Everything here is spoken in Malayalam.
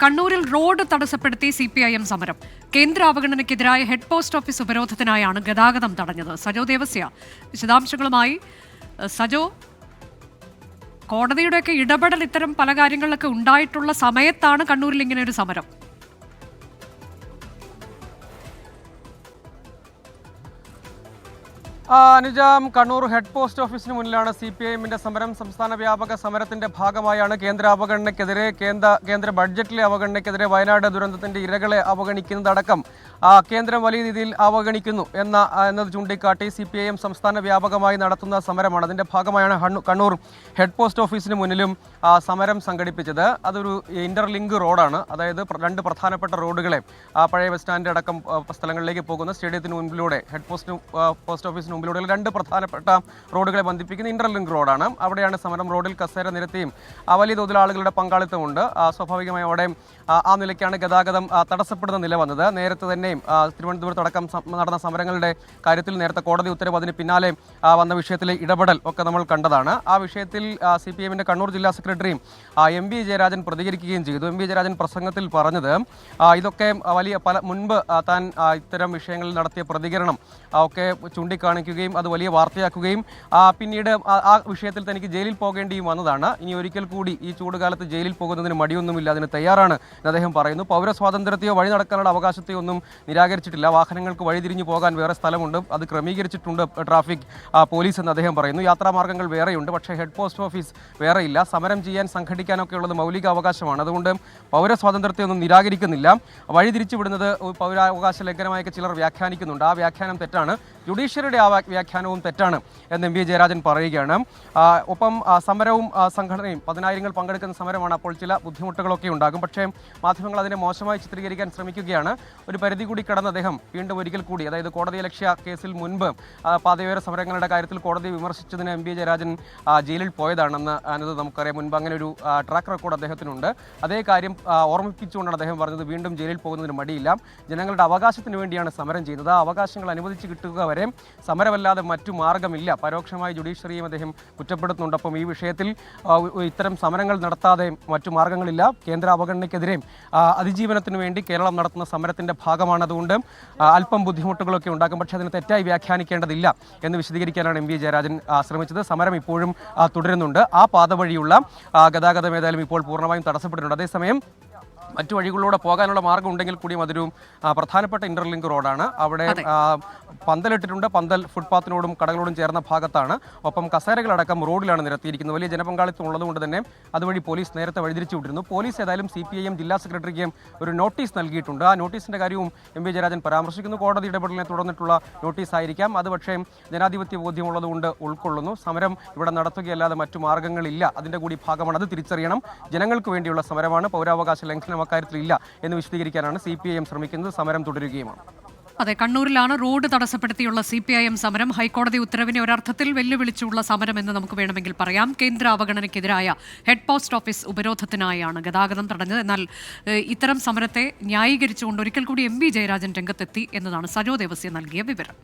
കണ്ണൂരിൽ റോഡ് തടസ്സപ്പെടുത്തി CPIM സമരം. കേന്ദ്ര അവഗണനയ്ക്കെതിരായ ഹെഡ് പോസ്റ്റ് ഓഫീസ് ഉപരോധത്തിനായാണ് ഗതാഗതം തടഞ്ഞത്. സജോ ദേവസ്യ വിശദാംശങ്ങളുമായി. സജോ, കോടതിയുടെയൊക്കെ ഇടപെടൽ ഇത്തരം പല കാര്യങ്ങളിലൊക്കെ ഉണ്ടായിട്ടുള്ള സമയത്താണ് കണ്ണൂരിൽ ഇങ്ങനെ ഒരു സമരം. അനുജാം, കണ്ണൂർ ഹെഡ് പോസ്റ്റ് ഓഫീസിന് മുന്നിലാണ് CPIMന്റെ സമരം. സംസ്ഥാന വ്യാപക സമരത്തിന്റെ ഭാഗമായാണ് കേന്ദ്ര അവഗണനയ്ക്കെതിരെ, കേന്ദ്ര ബഡ്ജറ്റിലെ അവഗണനയ്ക്കെതിരെ വയനാട് ദുരന്തത്തിന്റെ ഇരകളെ അവഗണിക്കുന്നതടക്കം കേന്ദ്രം വലിയ രീതിയിൽ അവഗണിക്കുന്നു എന്നത് ചൂണ്ടിക്കാട്ടി CPIM സംസ്ഥാന വ്യാപകമായി നടത്തുന്ന സമരമാണ്. അതിന്റെ ഭാഗമായാണ് കണ്ണൂർ ഹെഡ് പോസ്റ്റ് ഓഫീസിന് മുന്നിലും സമരം സംഘടിപ്പിച്ചത്. അതൊരു ഇന്റർലിങ്ക് റോഡാണ്. അതായത് രണ്ട് പ്രധാനപ്പെട്ട റോഡുകളെ പഴയ ബസ് സ്റ്റാൻഡ് അടക്കം സ്ഥലങ്ങളിലേക്ക് പോകുന്ന സ്റ്റേഡിയത്തിന് മുൻപിലൂടെ പോസ്റ്റ് ഓഫീസിന് മുമ്പിലൂടെ രണ്ട് പ്രധാനപ്പെട്ട റോഡുകളെ ബന്ധിപ്പിക്കുന്ന ഇന്റർലിങ്ക് റോഡാണ്. അവിടെയാണ് സമരം. റോഡിൽ കസേര നിരത്തിയും വലിയ തോതിൽ ആളുകളുടെ പങ്കാളിത്തമുണ്ട്. സ്വാഭാവികമായും അവിടെ ആ നിലയ്ക്കാണ് ഗതാഗതം തടസ്സപ്പെടുന്ന നില വന്നത്. നേരത്തെ തന്നെ തിരുവനന്തപുരത്തടക്കം നടന്ന സമരങ്ങളുടെ കാര്യത്തിൽ നേരത്തെ കോടതി ഉത്തരവ്, അതിന് പിന്നാലെ വന്ന വിഷയത്തിലെ ഇടപെടൽ ഒക്കെ നമ്മൾ കണ്ടതാണ്. ആ വിഷയത്തിൽ CPIMന്റെ കണ്ണൂർ ജില്ലാ സെക്രട്ടറി MV ജയരാജൻ പ്രതികരിക്കുകയും ചെയ്തു. MV ജയരാജൻ പ്രസംഗത്തിൽ പറഞ്ഞത് ഇതൊക്കെ മുൻപ് താൻ ഇത്തരം വിഷയങ്ങളിൽ നടത്തിയ പ്രതികരണം ഒക്കെ ചൂണ്ടിക്കാണിക്കുകയും അത് വലിയ വാർത്തയാക്കുകയും പിന്നീട് ആ വിഷയത്തിൽ തനിക്ക് ജയിലിൽ പോകേണ്ടിയും വന്നതാണ്. ഇനി ഒരിക്കൽ കൂടി ഈ ചൂടുകാലത്ത് ജയിലിൽ പോകുന്നതിന് മടിയൊന്നുമില്ല, അതിന് തയ്യാറാണ് എന്ന് അദ്ദേഹം പറയുന്നു. പൗരസ്വാതന്ത്ര്യത്തെയോ വഴി നടക്കാനുള്ള അവകാശത്തെയോ ഒന്നും നിരാകരിച്ചിട്ടില്ല. വാഹനങ്ങൾക്ക് വഴിതിരിഞ്ഞു പോകാൻ വേറെ സ്ഥലമുണ്ട്, അത് ക്രമീകരിച്ചിട്ടുണ്ട് ട്രാഫിക് പോലീസ് എന്ന് അദ്ദേഹം പറയുന്നു. യാത്രാമാർഗ്ഗങ്ങൾ വേറെയുണ്ട്, പക്ഷേ ഹെഡ് പോസ്റ്റ് ഓഫീസ് വേറെയില്ല. സമരം ചെയ്യാൻ, സംഘടിക്കാനൊക്കെ ഉള്ളത് മൗലിക അവകാശമാണ്. അതുകൊണ്ട് പൗരസ്വാതന്ത്ര്യത്തെ ഒന്നും നിരാകരിക്കുന്നില്ല. വഴിതിരിച്ചു വിടുന്നത് പൗരാവകാശ ലംഘനമായൊക്കെ ചിലർ വ്യാഖ്യാനിക്കുന്നുണ്ട്. ആ വ്യാഖ്യാനം തെറ്റാണ്. ജുഡീഷ്യറിയുടെ ആ വ്യാഖ്യാനവും തെറ്റാണ് എന്ന് MV ജയരാജൻ പറയുകയാണ്. ഒപ്പം സമരവും സംഘടനയും 10,000 പങ്കെടുക്കുന്ന സമരമാണ്. അപ്പോൾ ചില ബുദ്ധിമുട്ടുകളൊക്കെ ഉണ്ടാകും, പക്ഷേ മാധ്യമങ്ങൾ അതിനെ മോശമായി ചിത്രീകരിക്കാൻ ശ്രമിക്കുകയാണ്. ഒരു പരിധി കൂടി കടന്ന് അദ്ദേഹം വീണ്ടും ഒരിക്കൽ കൂടി, അതായത് കോടതിയലക്ഷ്യ കേസിൽ മുൻപ് പാതയോര സമരങ്ങളുടെ കാര്യത്തിൽ കോടതി വിമർശിച്ചതിന് MV ജയരാജൻ ജയിലിൽ പോയതാണെന്ന് നമുക്കറിയാം. മുൻപ് അങ്ങനെ ഒരു ട്രാക്ക് റെക്കോർഡ് അദ്ദേഹത്തിനുണ്ട്. അതേ കാര്യം ഓർമ്മിപ്പിച്ചുകൊണ്ടാണ് അദ്ദേഹം പറഞ്ഞത് വീണ്ടും ജയിലിൽ പോകുന്നതിന് മടിയില്ല, ജനങ്ങളുടെ അവകാശത്തിന് വേണ്ടിയാണ് സമരം ചെയ്യുന്നത്, ആ അവകാശങ്ങൾ അനുവദിച്ച് കിട്ടുക വരെ സമരമല്ലാതെ മറ്റു മാർഗമില്ല. പരോക്ഷമായി ജുഡീഷ്യറിയും അദ്ദേഹം കുറ്റപ്പെടുത്തുന്നുണ്ട്. അപ്പം ഈ വിഷയത്തിൽ ഇത്തരം സമരങ്ങൾ നടത്താതെ മറ്റു മാർഗങ്ങളില്ല. കേന്ദ്ര അവഗണനയ്ക്കെതിരെ അതിജീവനത്തിന് വേണ്ടി കേരളം നടത്തുന്ന സമരത്തിന്റെ ഭാഗമാണ്. അതുകൊണ്ട് അല്പം ബുദ്ധിമുട്ടുകളൊക്കെ ഉണ്ടാക്കും, പക്ഷേ അതിന് തെറ്റായി വ്യാഖ്യാനിക്കേണ്ടതില്ല എന്ന് വിശദീകരിക്കാനാണ് MV ജയരാജൻ ശ്രമിച്ചത്. സമരം ഇപ്പോഴും തുടരുന്നുണ്ട്. ആ പാത വഴിയുള്ള ഗതാഗതം ഏതായാലും ഇപ്പോൾ പൂർണ്ണമായും തടസ്സപ്പെട്ടിട്ടുണ്ട്. അതേസമയം മറ്റു വഴികളിലൂടെ പോകാനുള്ള മാർഗ്ഗം ഉണ്ടെങ്കിൽ കൂടിയും അതൊരു പ്രധാനപ്പെട്ട ഇന്റർലിങ്ക് റോഡാണ്. അവിടെ പന്തലിട്ടിട്ടുണ്ട്. പന്തൽ ഫുട്പാത്തിനോടും കടകളോടും ചേർന്ന ഭാഗത്താണ്. ഒപ്പം കസേരകളടക്കം റോഡിലാണ് നിരത്തിയിരിക്കുന്നത്. വലിയ ജനപങ്കാളിത്തം ഉള്ളതുകൊണ്ട് തന്നെ അതുവഴി പോലീസ് നേരത്തെ വഴിതിരിച്ചു വിട്ടിരുന്നു. പോലീസ് ഏതായാലും CPIM ജില്ലാ സെക്രട്ടറിക്ക് ഒരു നോട്ടീസ് നൽകിയിട്ടുണ്ട്. ആ നോട്ടീസിന്റെ കാര്യവും MV ജയരാജൻ പരാമർശിക്കുന്നു. കോടതി ഇടപെടലിനെ തുടർന്നിട്ടുള്ള നോട്ടീസ് ആയിരിക്കാം അത്, പക്ഷേ ജനാധിപത്യ ബോധ്യമുള്ളതുകൊണ്ട് ഉൾക്കൊള്ളുന്നു. സമരം ഇവിടെ നടത്തുകയല്ലാതെ മറ്റു മാർഗ്ഗങ്ങളില്ല, അതിന്റെ കൂടി ഭാഗമാണ്, അത് തിരിച്ചറിയണം. ജനങ്ങൾക്ക് വേണ്ടിയുള്ള സമരമാണ്, പൗരാവകാശ ലംഘനം അക്കാര്യത്തിലില്ല എന്ന് വിശദീകരിക്കാനാണ് CPIM ശ്രമിക്കുന്നത്. സമരം തുടരുകയുമാണ്. അതെ, കണ്ണൂരിലാണ് റോഡ് തടസ്സപ്പെടുത്തിയുള്ള CPIM സമരം. ഹൈക്കോടതി ഉത്തരവിനെ ഒരർത്ഥത്തിൽ വെല്ലുവിളിച്ചുള്ള സമരം എന്ന് നമുക്ക് വേണമെങ്കിൽ പറയാം. കേന്ദ്ര അവഗണനയ്ക്കെതിരായ ഹെഡ് പോസ്റ്റ് ഓഫീസ് ഉപരോധത്തിനായാണ് ഗതാഗതം തടഞ്ഞത്. എന്നാൽ ഇത്തരം സമരത്തെ ന്യായീകരിച്ചുകൊണ്ട് ഒരിക്കൽ കൂടി MV ജയരാജൻ രംഗത്തെത്തി എന്നതാണ് സജോ ദേവസ്യ നൽകിയ വിവരം.